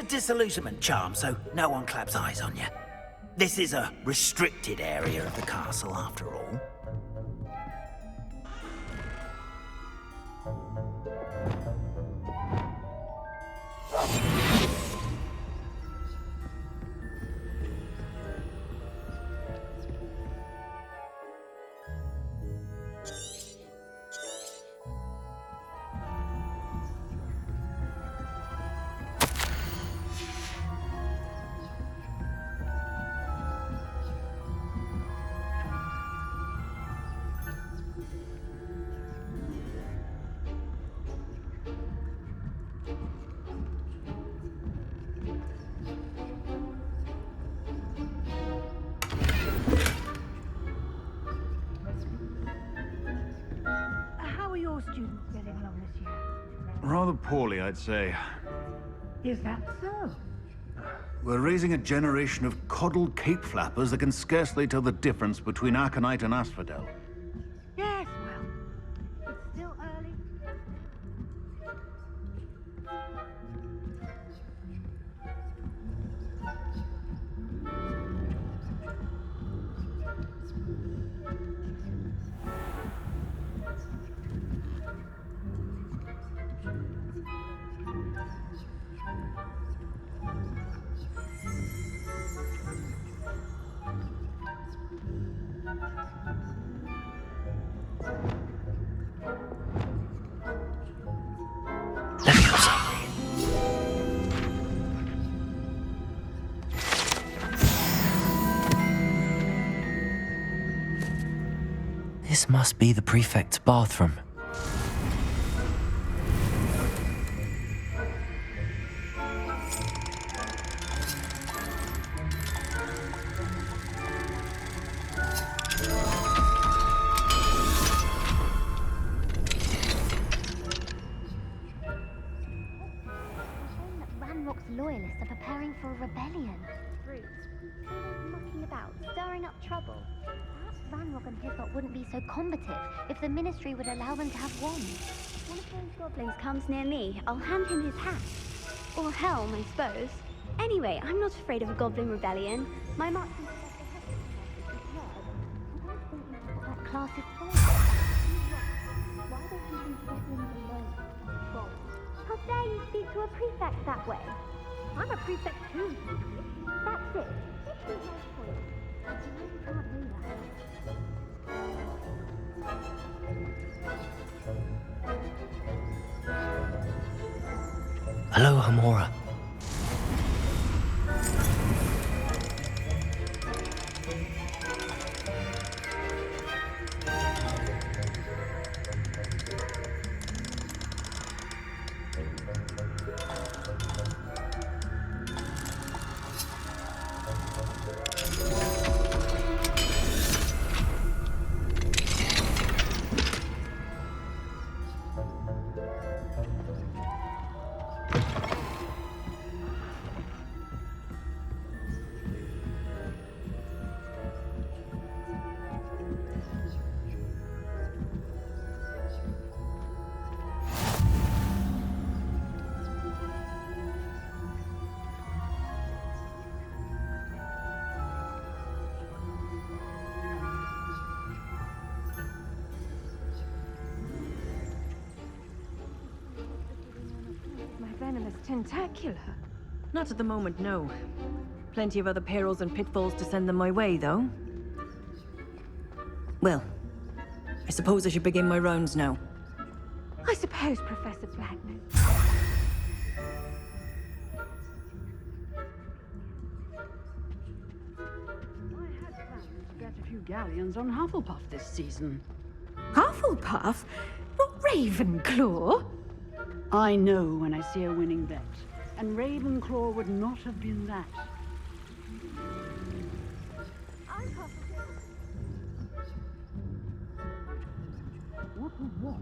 A disillusionment charm, so no one claps eyes on you. This is a restricted area of the castle, after all. How are your students getting along this year? Rather poorly, I'd say. Is that so? We're raising a generation of coddled cape flappers that can scarcely tell the difference between aconite and asphodel. Yes, well, it's still early. This must be the prefect's bathroom. Ranrock's loyalists are preparing for a rebellion. Brutes. Always mucking about, stirring up trouble. Perhaps Ranrock and his lot wouldn't be so combative if the Ministry would allow them to have wands. If one of those goblins comes near me, I'll hand him his hat. Or helm, I suppose. Anyway, I'm not afraid of a goblin rebellion. My mark... That class is for. Why don't you leave goblins alone? How dare you speak to a prefect that way? I'm a prefect too. That's it. It's too hard for you. You can't do that. Hello, Hamora. Venomous tentacular? Not at the moment, no. Plenty of other perils and pitfalls to send them my way, though. Well, I suppose I should begin my rounds now. I suppose, Professor Blackman. I had planned to get a few galleons on Hufflepuff this season. Hufflepuff? Not Ravenclaw? I know when I see a winning bet, and Ravenclaw would not have been that. What was what?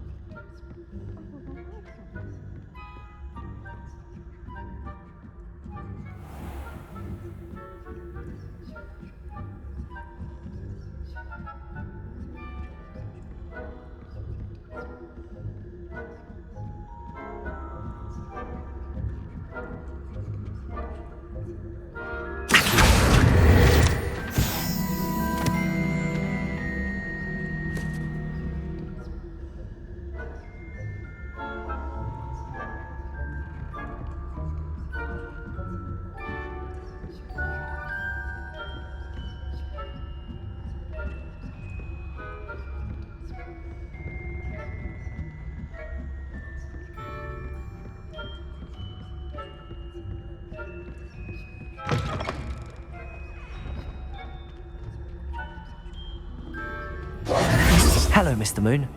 Hello, Mr. Moon.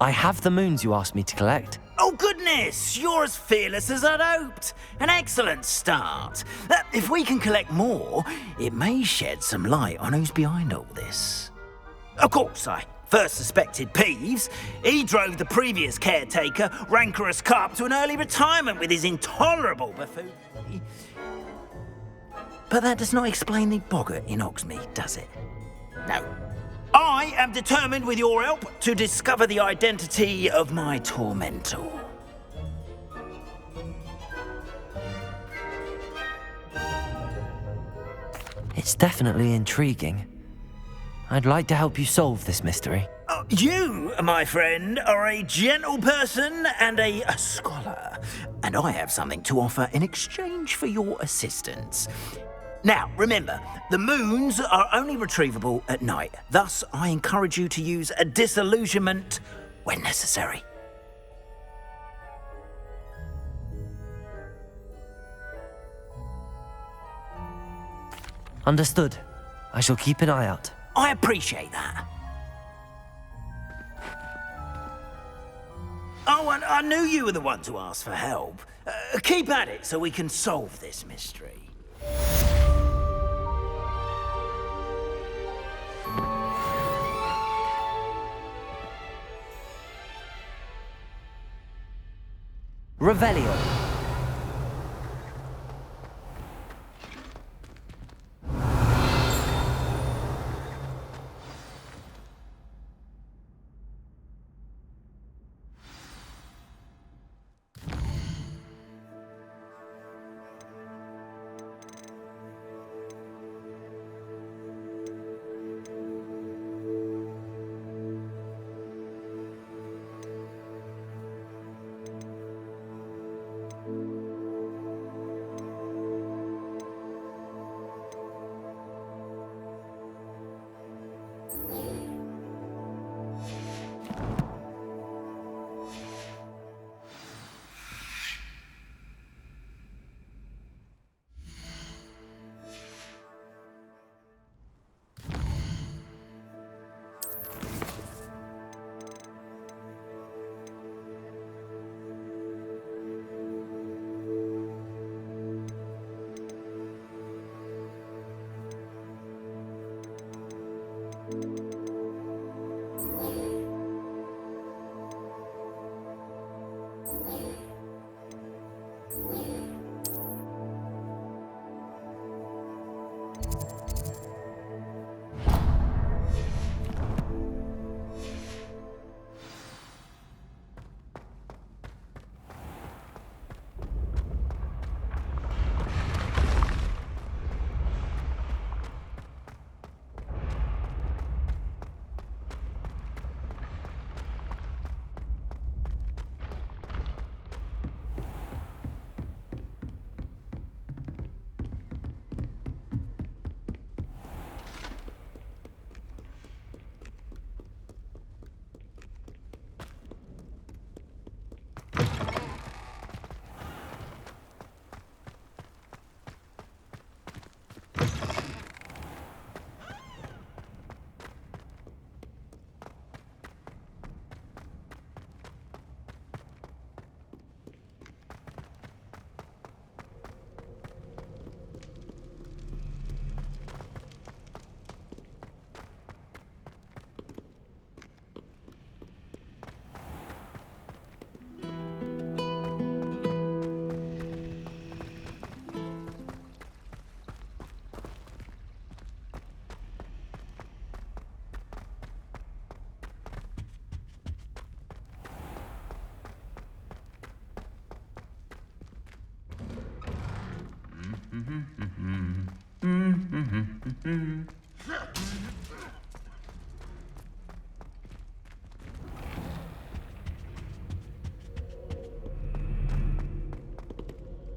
I have the moons you asked me to collect. Oh, goodness! You're as fearless as I'd hoped. An excellent start. If we can collect more, it may shed some light on who's behind all this. Of course, I first suspected Peeves. He drove the previous caretaker, Rancorous Carp, to an early retirement with his intolerable buffoonery. But that does not explain the boggart in Hogsmeade, does it? No. I am determined, with your help, to discover the identity of my tormentor. It's definitely intriguing. I'd like to help you solve this mystery. You, my friend, are a gentle person and a scholar, and I have something to offer in exchange for your assistance. Now, remember, the moons are only retrievable at night. Thus, I encourage you to use a disillusionment when necessary. Understood. I shall keep an eye out. I appreciate that. Oh, and I knew you were the one to ask for help. Keep at it so we can solve this mystery. Revelio.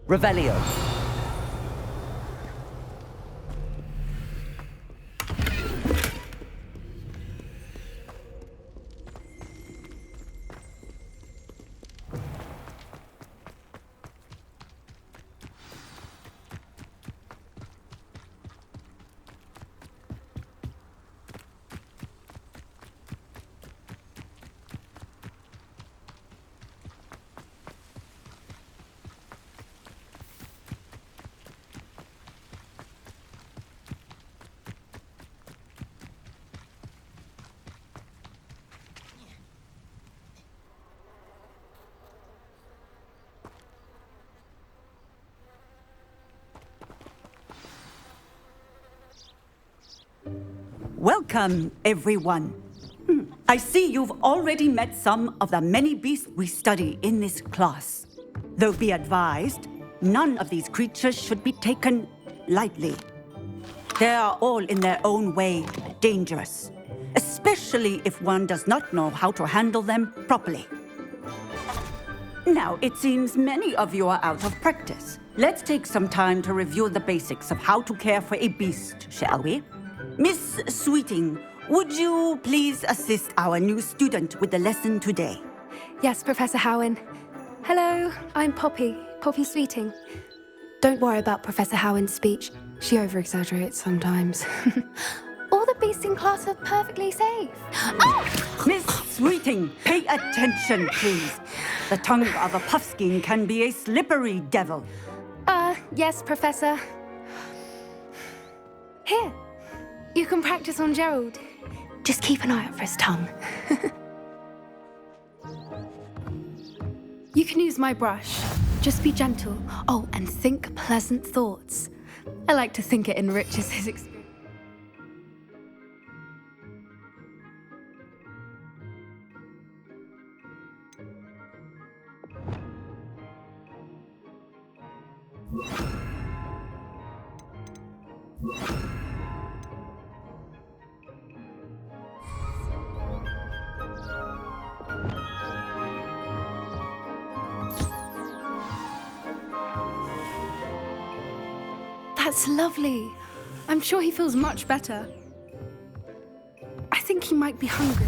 Revelio. Welcome, everyone. I see you've already met some of the many beasts we study in this class. Though be advised, none of these creatures should be taken lightly. They are all in their own way dangerous, especially if one does not know how to handle them properly. Now, it seems many of you are out of practice. Let's take some time to review the basics of how to care for a beast, shall we? Miss Sweeting, would you please assist our new student with the lesson today? Yes, Professor Howen. Hello, I'm Poppy Sweeting. Don't worry about Professor Howen's speech. She over-exaggerates sometimes. All the beasts in class are perfectly safe. Oh! Miss Sweeting, pay attention, please. The tongue of a puffskein can be a slippery devil. Yes, Professor. Here, you can practice on Gerald. Just keep an eye out for his tongue. You can use my brush. Just be gentle. Oh, and think pleasant thoughts. I like to think it enriches his experience. That's lovely. I'm sure he feels much better. I think he might be hungry.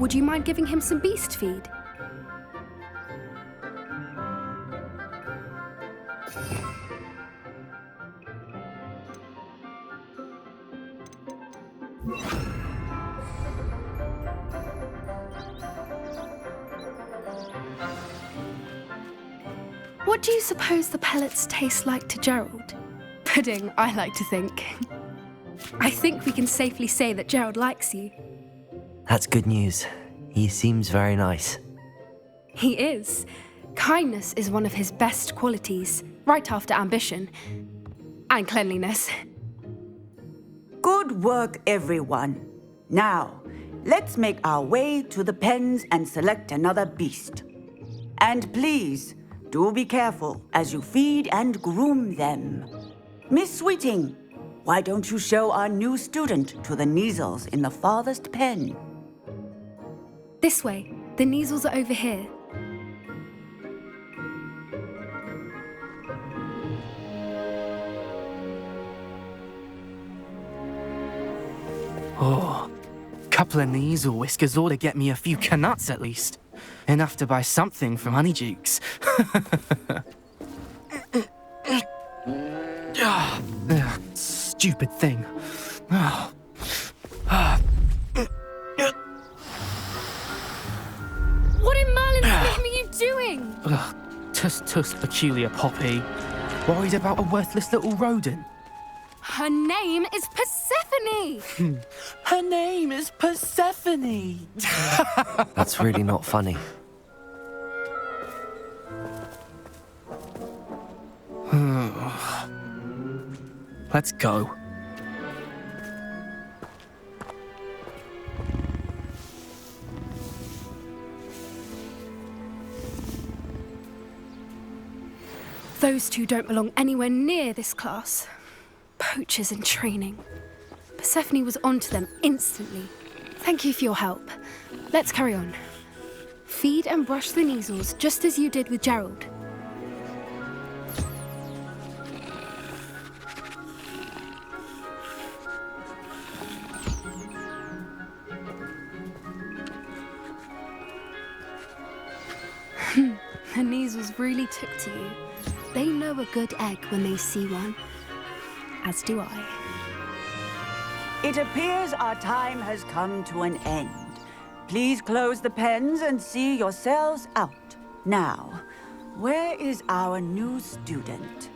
Would you mind giving him some beast feed? What do you suppose the pellets taste like to Gerald? Pudding, I like to think. I think we can safely say that Gerald likes you. That's good news. He seems very nice. He is. Kindness is one of his best qualities, right after ambition. And cleanliness. Good work, everyone. Now, let's make our way to the pens and select another beast. And please, do be careful as you feed and groom them. Miss Sweeting, why don't you show our new student to the Neasels in the farthest pen? This way. The Neasels are over here. Oh, couple of Neasel whiskers ought to get me a few canuts at least. Enough to buy something from Honeydukes. Stupid thing. What in Merlin's name are you doing? Tuss, peculiar Poppy. Worried about a worthless little rodent. Her name is Persephone! Her name is Persephone! That's really not funny. Let's go. Those Those two don't belong anywhere near this class. Poachers in training. Persephone was onto them instantly. Thank you for your help. Let's carry on. Feed and brush the measles just as you did with Gerald. The measles really took to you. They know a good egg when they see one. As do I. It appears our time has come to an end. Please close the pens and see yourselves out. Now, where is our new student?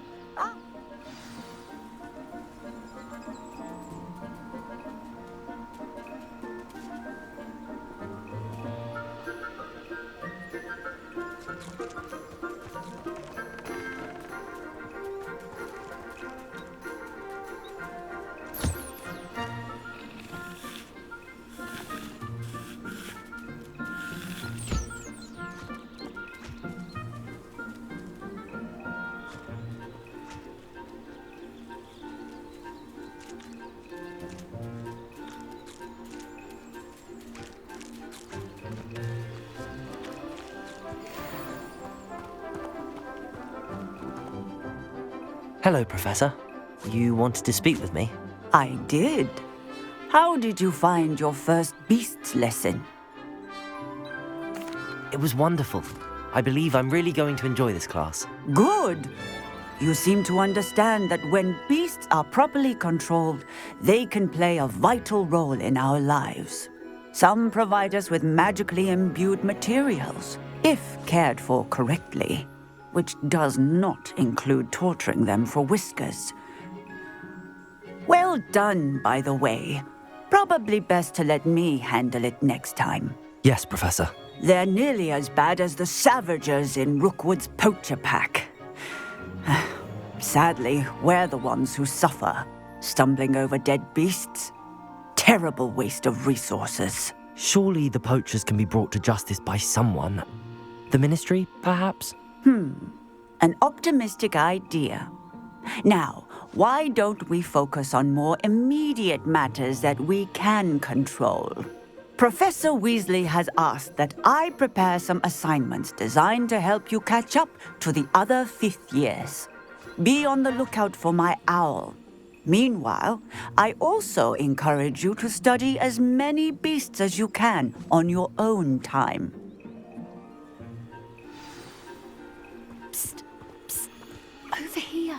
Hello, Professor. You wanted to speak with me? I did. How did you find your first beasts lesson? It was wonderful. I believe I'm really going to enjoy this class. Good. You seem to understand that when beasts are properly controlled, they can play a vital role in our lives. Some provide us with magically imbued materials, if cared for correctly, which does not include torturing them for whiskers. Well done, by the way. Probably best to let me handle it next time. Yes, Professor. They're nearly as bad as the Savagers in Rookwood's poacher pack. Sadly, we're the ones who suffer, stumbling over dead beasts. Terrible waste of resources. Surely the poachers can be brought to justice by someone. The Ministry, perhaps? An optimistic idea. Now, why don't we focus on more immediate matters that we can control? Professor Weasley has asked that I prepare some assignments designed to help you catch up to the other fifth years. Be on the lookout for my owl. Meanwhile, I also encourage you to study as many beasts as you can on your own time. Psst, psst, over here.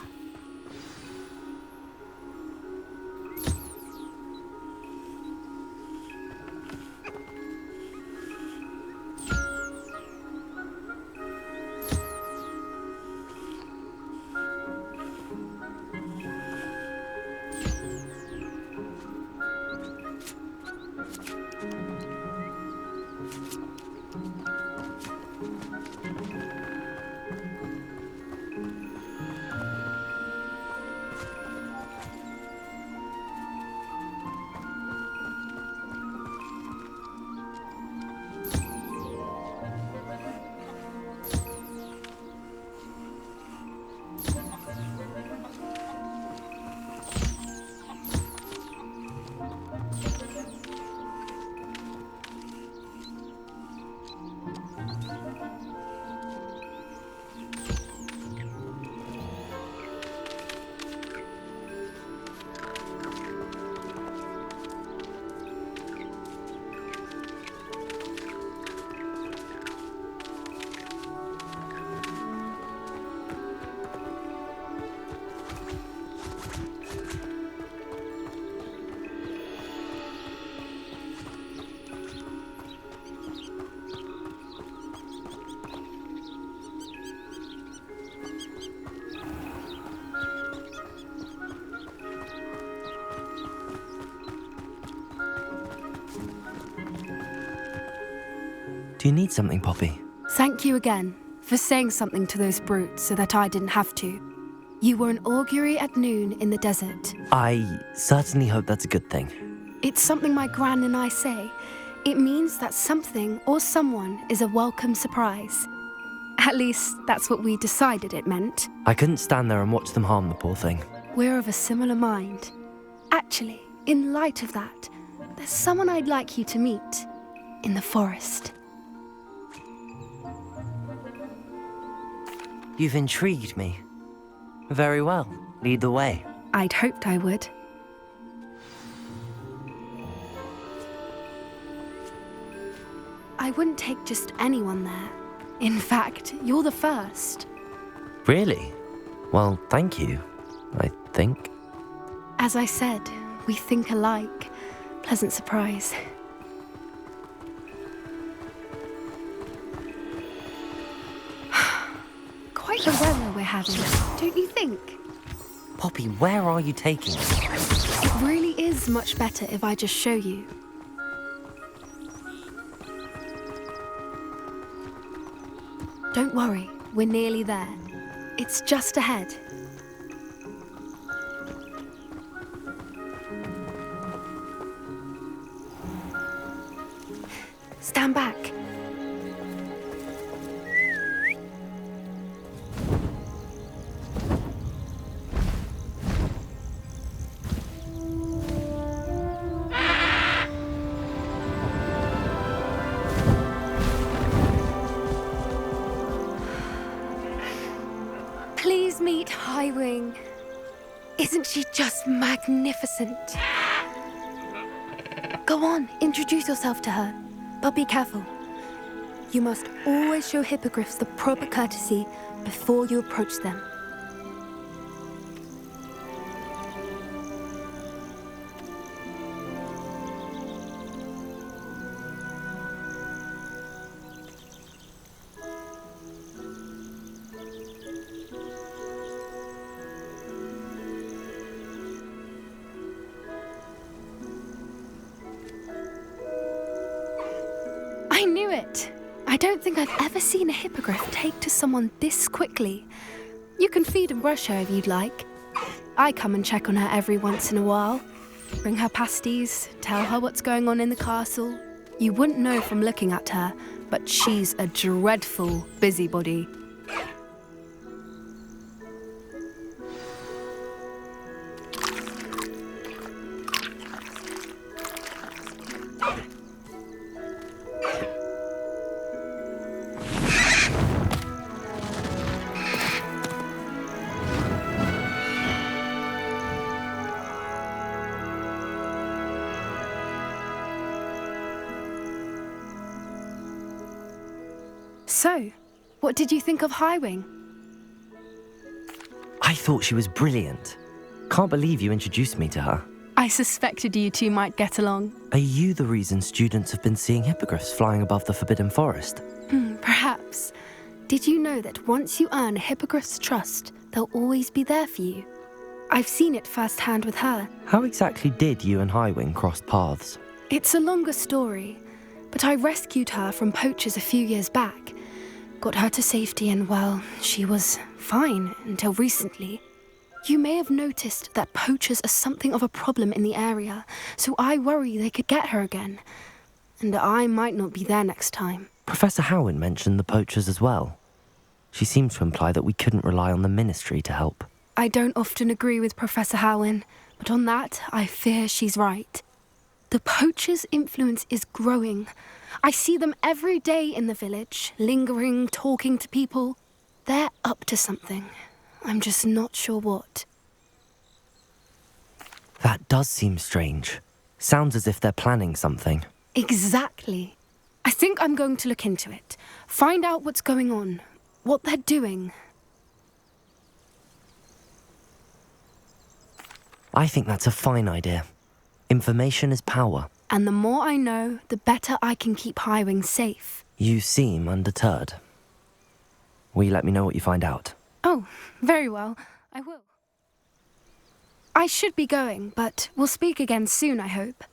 Do you need something, Poppy? Thank you again for saying something to those brutes so that I didn't have to. You were an augury at noon in the desert. I certainly hope that's a good thing. It's something my gran and I say. It means that something or someone is a welcome surprise. At least, that's what we decided it meant. I couldn't stand there and watch them harm the poor thing. We're of a similar mind. Actually, in light of that, there's someone I'd like you to meet. In the forest. You've intrigued me. Very well. Lead the way. I'd hoped I would. I wouldn't take just anyone there. In fact, you're the first. Really? Well, thank you, I think. As I said, we think alike. Pleasant surprise. Quite the weather we're having, don't you think? Poppy, where are you taking me? It really is much better if I just show you. Don't worry, we're nearly there. It's just ahead. Stand back. Please meet Highwing. Isn't she just magnificent? Go on, introduce yourself to her. But be careful. You must always show hippogriffs the proper courtesy before you approach them. I knew it! I don't think I've ever seen a hippogriff take to someone this quickly. You can feed and brush her if you'd like. I come and check on her every once in a while. Bring her pasties, tell her what's going on in the castle. You wouldn't know from looking at her, but she's a dreadful busybody. So, what did you think of Highwing? I thought she was brilliant. Can't believe you introduced me to her. I suspected you two might get along. Are you the reason students have been seeing hippogriffs flying above the Forbidden Forest? Perhaps. Did you know that once you earn a hippogriff's trust, they'll always be there for you? I've seen it firsthand with her. How exactly did you and Highwing cross paths? It's a longer story, but I rescued her from poachers a few years back. Got her to safety and, well, she was fine until recently. You may have noticed that poachers are something of a problem in the area, so I worry they could get her again. And I might not be there next time. Professor Howin mentioned the poachers as well. She seemed to imply that we couldn't rely on the Ministry to help. I don't often agree with Professor Howin, but on that, I fear she's right. The poachers' influence is growing. I see them every day in the village, lingering, talking to people. They're up to something. I'm just not sure what. That does seem strange. Sounds as if they're planning something. Exactly. I think I'm going to look into it. Find out what's going on, what they're doing. I think that's a fine idea. Information is power. And the more I know, the better I can keep Highwing safe. You seem undeterred. Will you let me know what you find out? Oh, very well. I will. I should be going, but we'll speak again soon, I hope.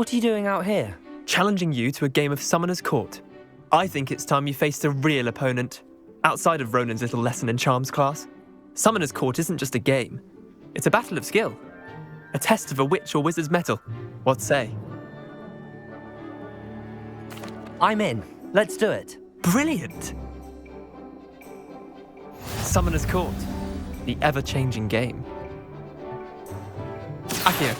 What are you doing out here? Challenging you to a game of Summoner's Court. I think it's time you faced a real opponent, outside of Ronan's little lesson in charms class. Summoner's Court isn't just a game. It's a battle of skill. A test of a witch or wizard's mettle. What say? I'm in. Let's do it. Brilliant! Summoner's Court. The ever-changing game. Akio.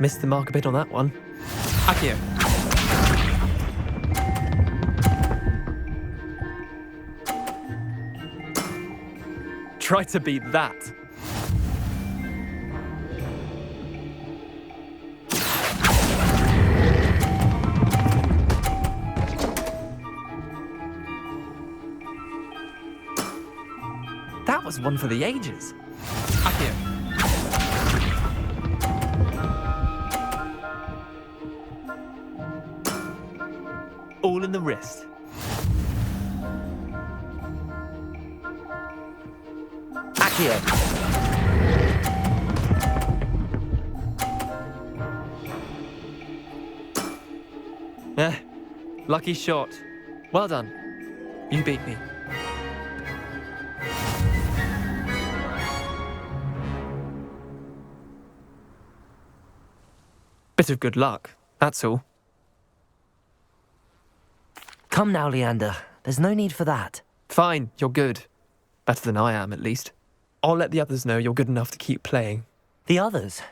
Missed the mark a bit on that one. Akio. Try to beat that. That was one for the ages. Akio. All in the wrist. Akio. Lucky shot. Well done. You beat me. Bit of good luck, that's all. Come now, Leander. There's no need for that. Fine, you're good. Better than I am, at least. I'll let the others know you're good enough to keep playing. The others?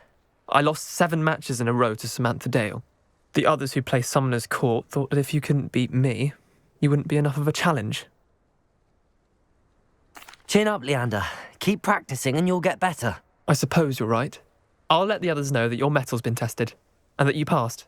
I lost 7 matches in a row to Samantha Dale. The others who play Summoner's Court thought that if you couldn't beat me, you wouldn't be enough of a challenge. Chin up, Leander. Keep practicing and you'll get better. I suppose you're right. I'll let the others know that your metal's been tested, and that you passed.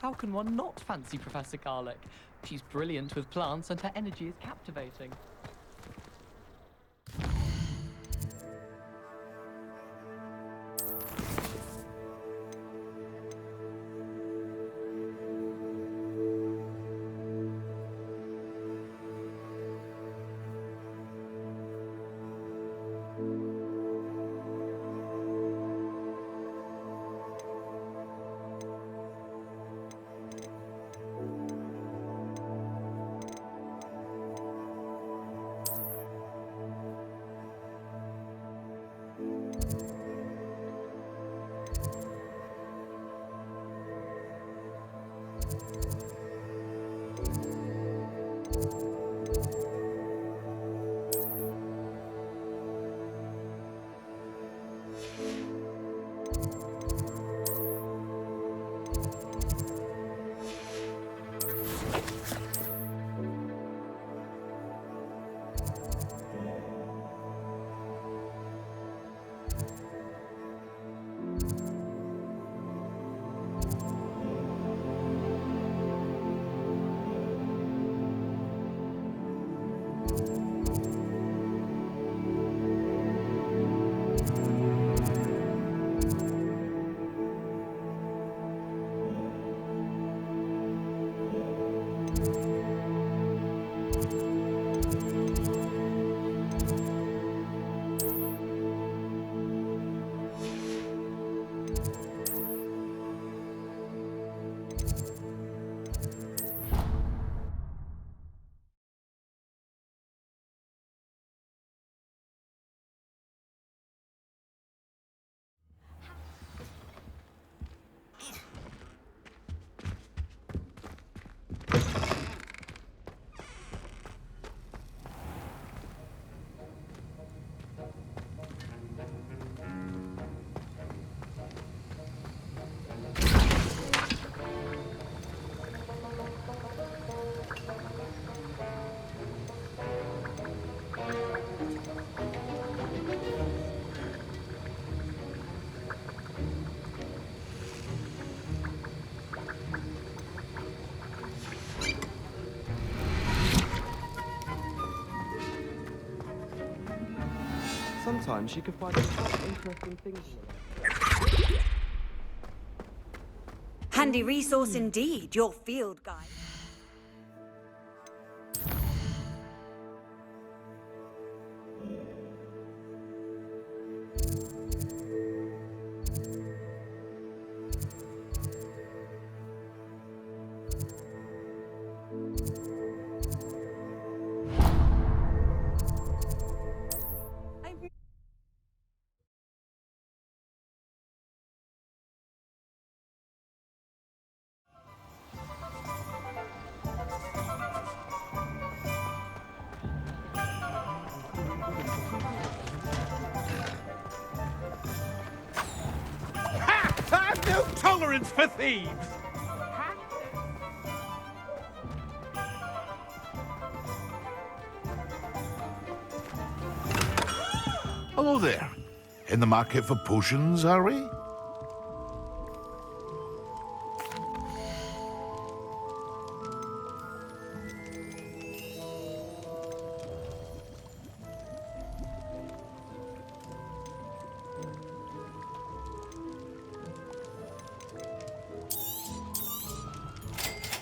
How can one not fancy Professor Garlick? She's brilliant with plants and her energy is captivating. Sometimes you can find quite interesting things in the world. Handy resource indeed, your field guide. I've no tolerance for thieves! Hello there. In the market for potions, are we?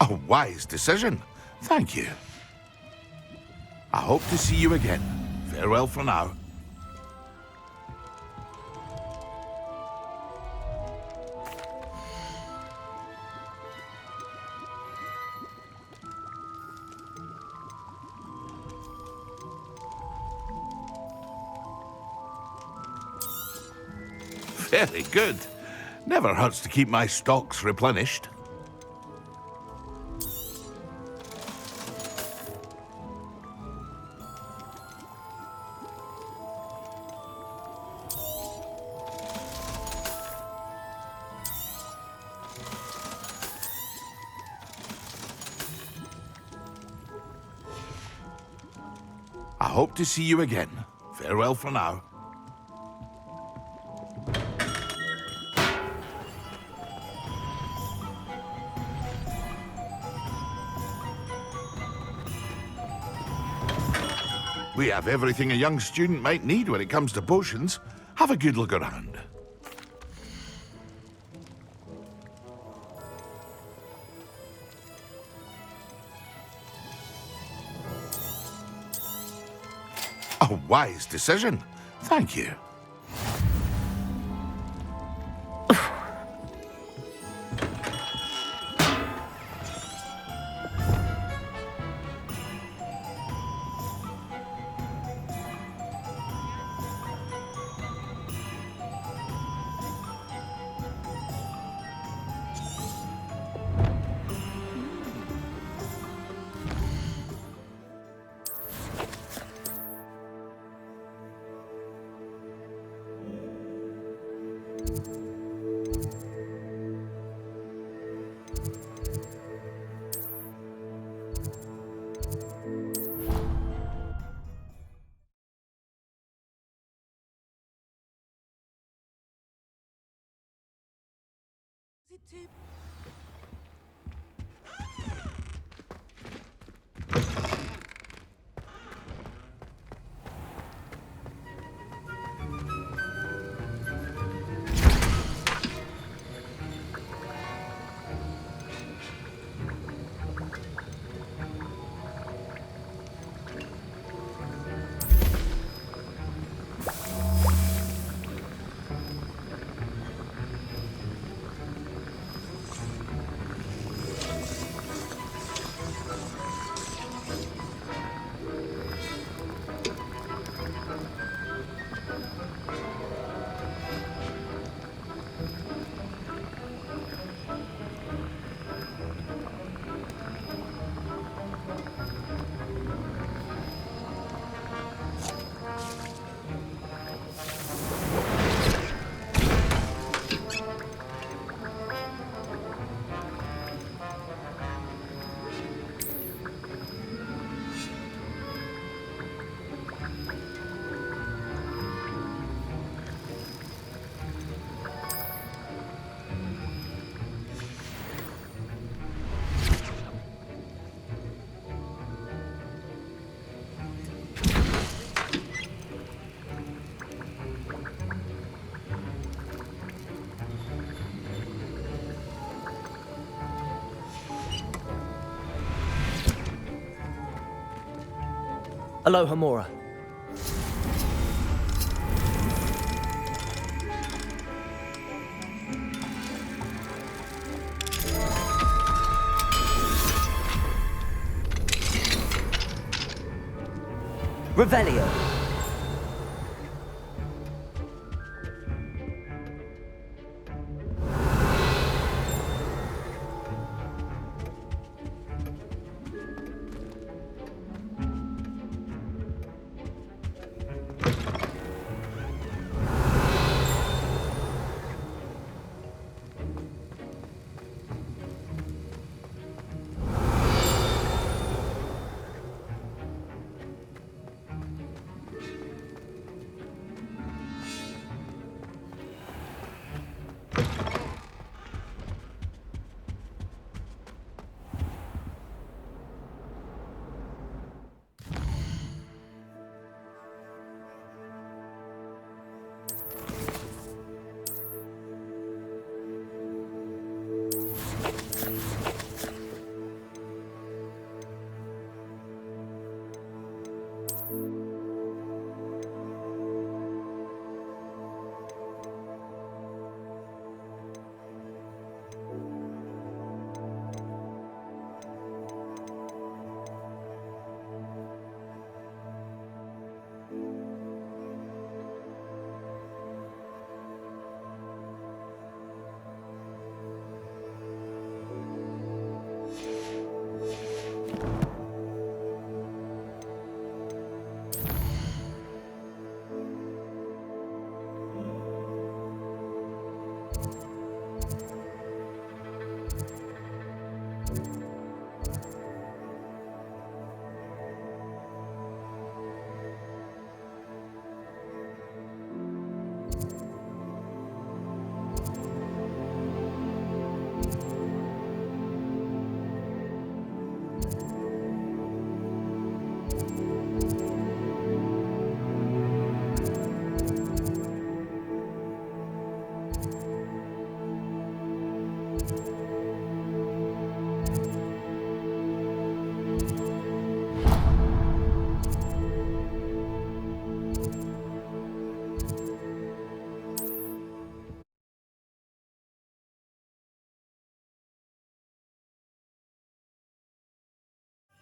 A wise decision. Thank you. I hope to see you again. Farewell for now. Very good. Never hurts to keep my stocks replenished. I hope to see you again. Farewell for now. We have everything a young student might need when it comes to potions. Have a good look around. A wise decision. Thank you. Aloha, Mora. Revelio.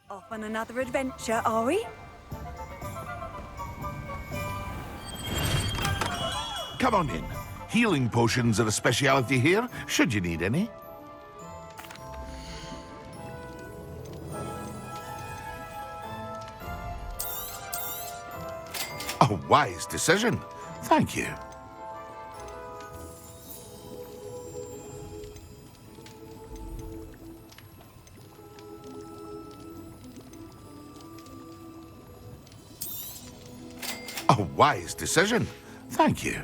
Off on another adventure, are we? Come on in. Healing potions are a speciality here, should you need any. A wise decision. Thank you. A wise decision. Thank you.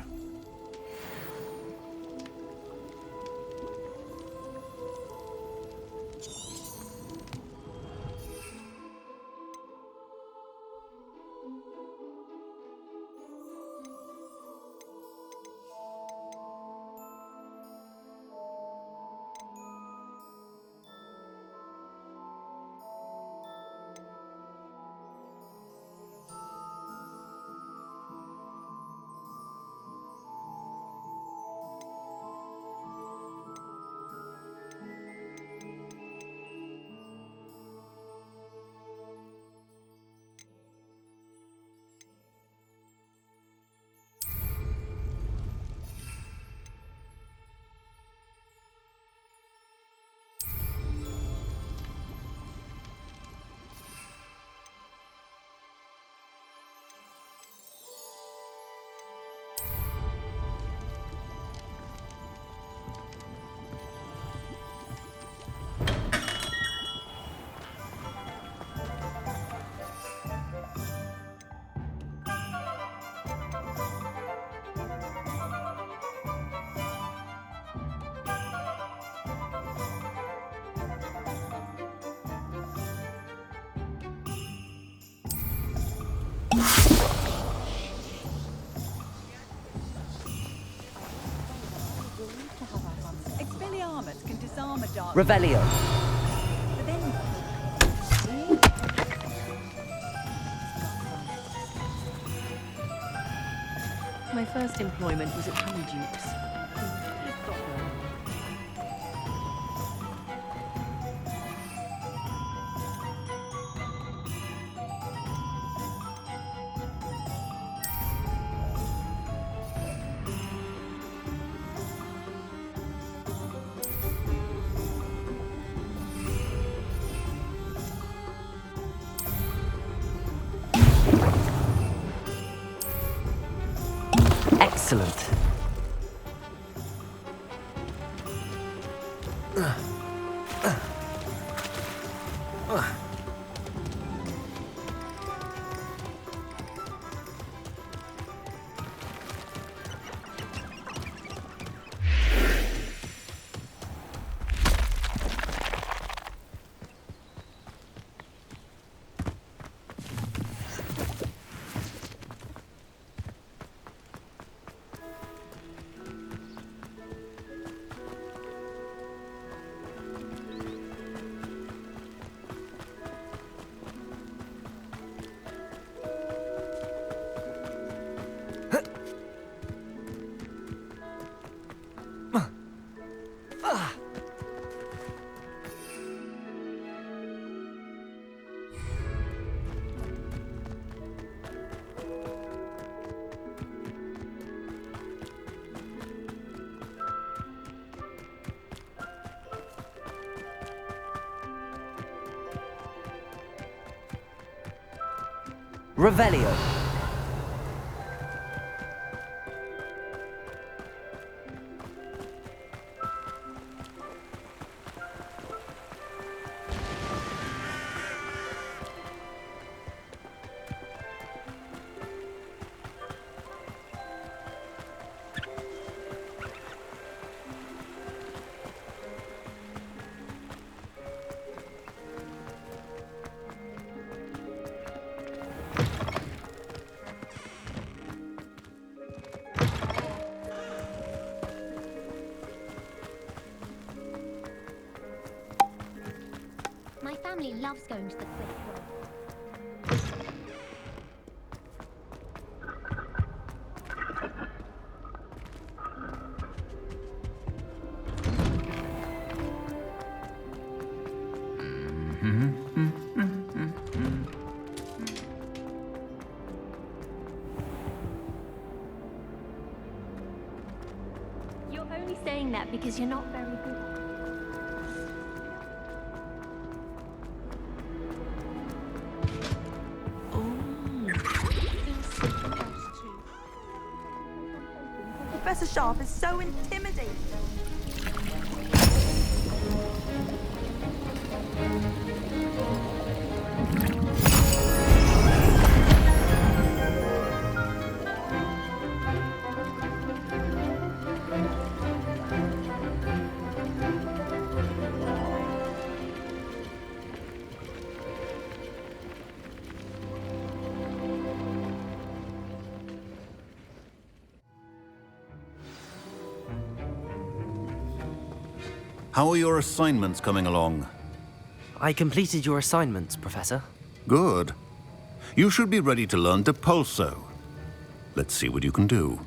disarm a dark. Revelio. But then My first employment was at Honeyduke's. Excellent. Revelio. My family loves going to the thrift store. You're only saying that because you're not very good at it. Professor Sharp is so intimidating. How are your assignments coming along? I completed your assignments, Professor. Good. You should be ready to learn Depulso. Let's see what you can do.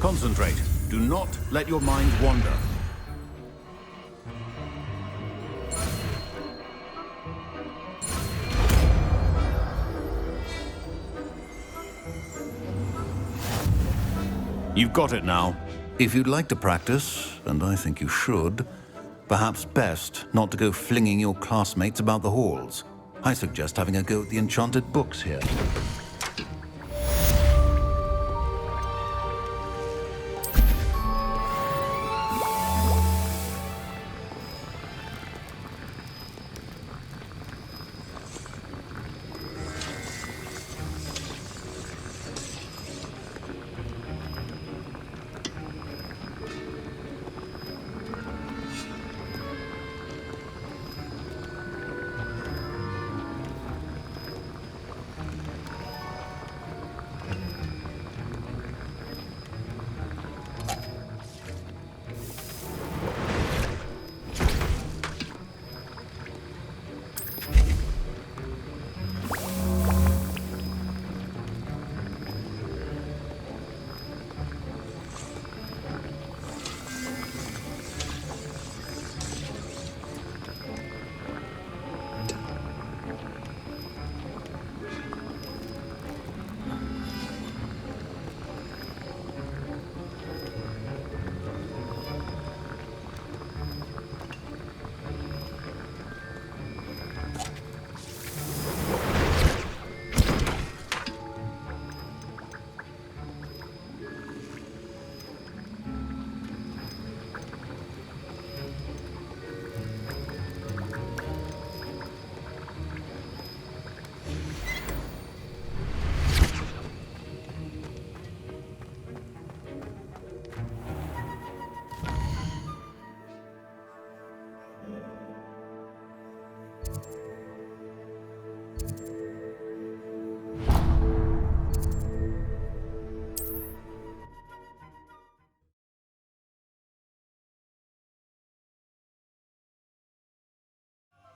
Concentrate. Do not let your mind wander. You've got it now. If you'd like to practice, and I think you should, perhaps best not to go flinging your classmates about the halls. I suggest having a go at the enchanted books here.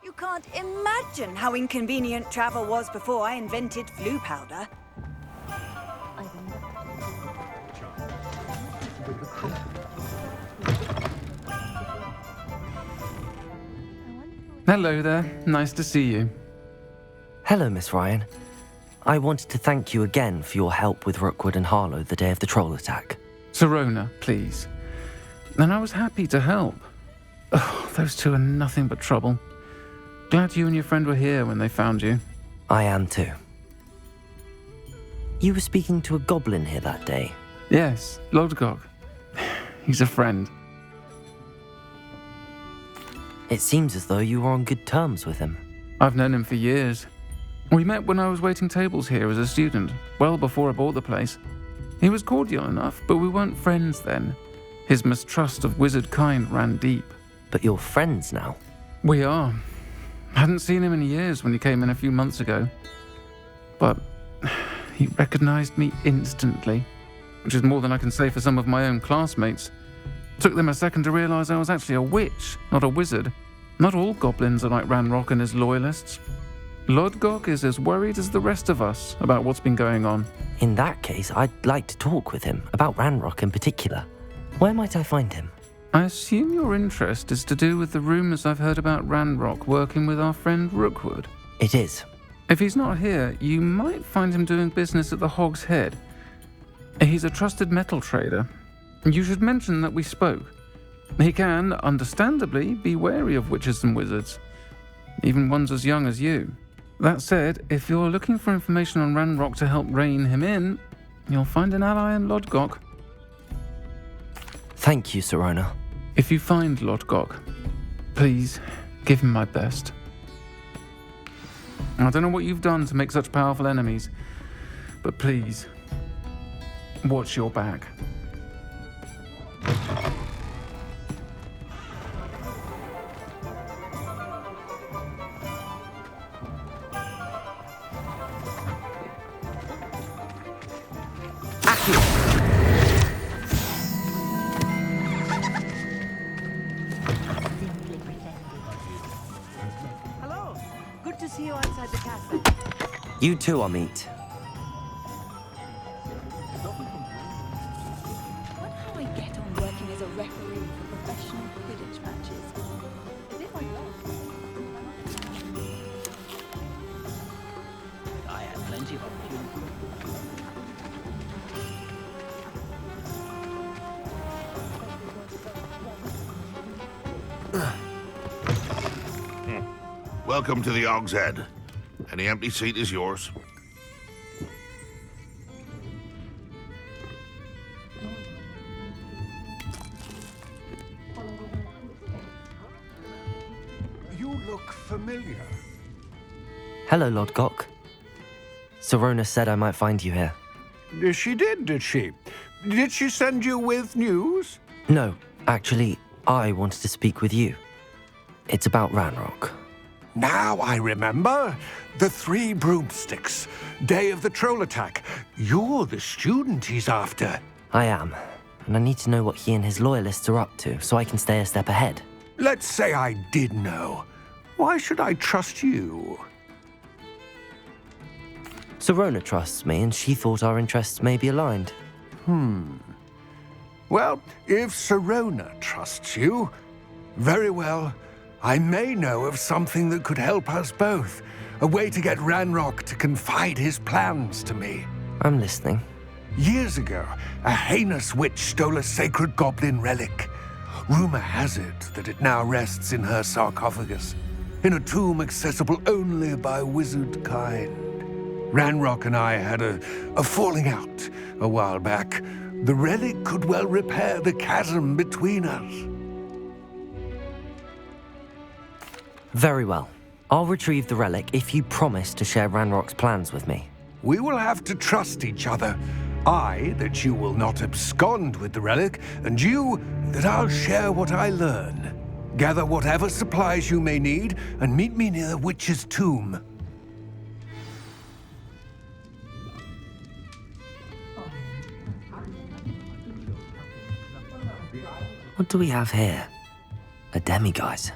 You can't imagine how inconvenient travel was before I invented flu powder. Hello there. Nice to see you. Hello, Miss Ryan. I wanted to thank you again for your help with Rookwood and Harlow the day of the troll attack. Sirona, please. And I was happy to help. Oh, those two are nothing but trouble. Glad you and your friend were here when they found you. I am too. You were speaking to a goblin here that day. Yes, Lodgok. He's a friend. It seems as though you were on good terms with him. I've known him for years. We met when I was waiting tables here as a student, well before I bought the place. He was cordial enough, but we weren't friends then. His mistrust of wizard kind ran deep. But you're friends now? We are. Hadn't seen him in years when he came in a few months ago. But he recognized me instantly, which is more than I can say for some of my own classmates. Took them a second to realize I was actually a witch, not a wizard. Not all goblins are like Ranrock and his loyalists. Lodgok is as worried as the rest of us about what's been going on. In that case, I'd like to talk with him, about Ranrock in particular. Where might I find him? I assume your interest is to do with the rumors I've heard about Ranrock working with our friend Rookwood. It is. If he's not here, you might find him doing business at the Hog's Head. He's a trusted metal trader. You should mention that we spoke. He can, understandably, be wary of witches and wizards, even ones as young as you. That said, if you're looking for information on Ranrock to help rein him in, you'll find an ally in Lodgok. Thank you, Sirona. If you find Lodgok, please give him my best. I don't know what you've done to make such powerful enemies, but please, watch your back. Hello. Good to see you outside the castle. You too, Amit. Wonder how I get on working as a referee for professional Quidditch matches. As if I I had plenty of opportunity. Welcome to the Hog's Head. Any empty seat is yours. You look familiar. Hello, Lodgok. Sirona said I might find you here. She did she? Did she send you with news? No, actually, I wanted to speak with you. It's about Ranrock. Now I remember. The 3 broomsticks. Day of the troll attack. You're the student he's after. I am, and I need to know what he and his loyalists are up to so I can stay a step ahead. Let's say I did know. Why should I trust you? Sirona trusts me, and she thought our interests may be aligned. Well, if Sirona trusts you, very well. I may know of something that could help us both. A way to get Ranrock to confide his plans to me. I'm listening. Years ago, a heinous witch stole a sacred goblin relic. Rumor has it that it now rests in her sarcophagus, in a tomb accessible only by wizard kind. Ranrock and I had a falling out a while back. The relic could well repair the chasm between us. Very well. I'll retrieve the relic if you promise to share Ranrock's plans with me. We will have to trust each other. I, that you will not abscond with the relic, and you, that I'll share what I learn. Gather whatever supplies you may need, and meet me near the witch's tomb. What do we have here? A demiguise.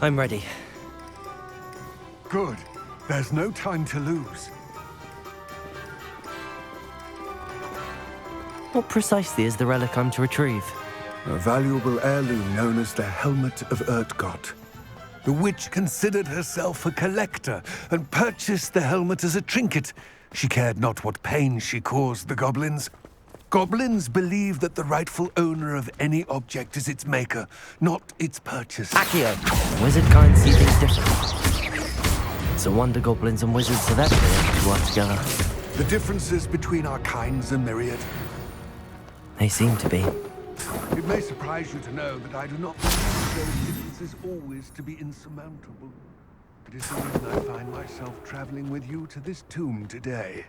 I'm ready. Good. There's no time to lose. What precisely is the relic I'm to retrieve? A valuable heirloom known as the Helmet of Urtgott. The witch considered herself a collector and purchased the helmet as a trinket. She cared not what pain she caused the goblins. Goblins believe that the rightful owner of any object is its maker, not its purchaser. Accio! Wizard kind see things different. It's a wonder goblins and wizards have ever been able to work together. The differences between our kinds are myriad. They seem to be. It may surprise you to know that I do not believe those differences always to be insurmountable. It is the reason I find myself traveling with you to this tomb today.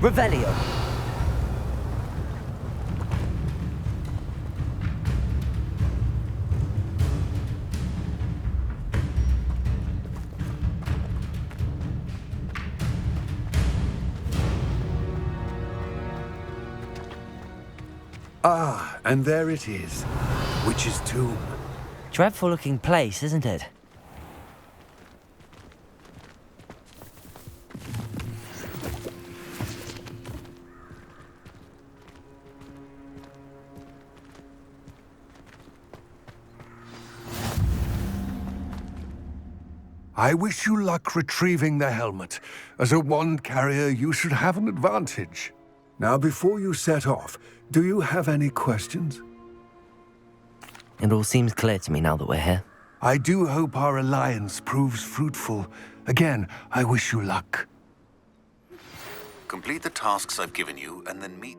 Revelio. Ah, and there it is. Witch's tomb. Dreadful looking place, isn't it? I wish you luck retrieving the helmet. As a wand carrier, you should have an advantage. Now, before you set off, do you have any questions? It all seems clear to me now that we're here. I do hope our alliance proves fruitful. Again, I wish you luck. Complete the tasks I've given you, and then meet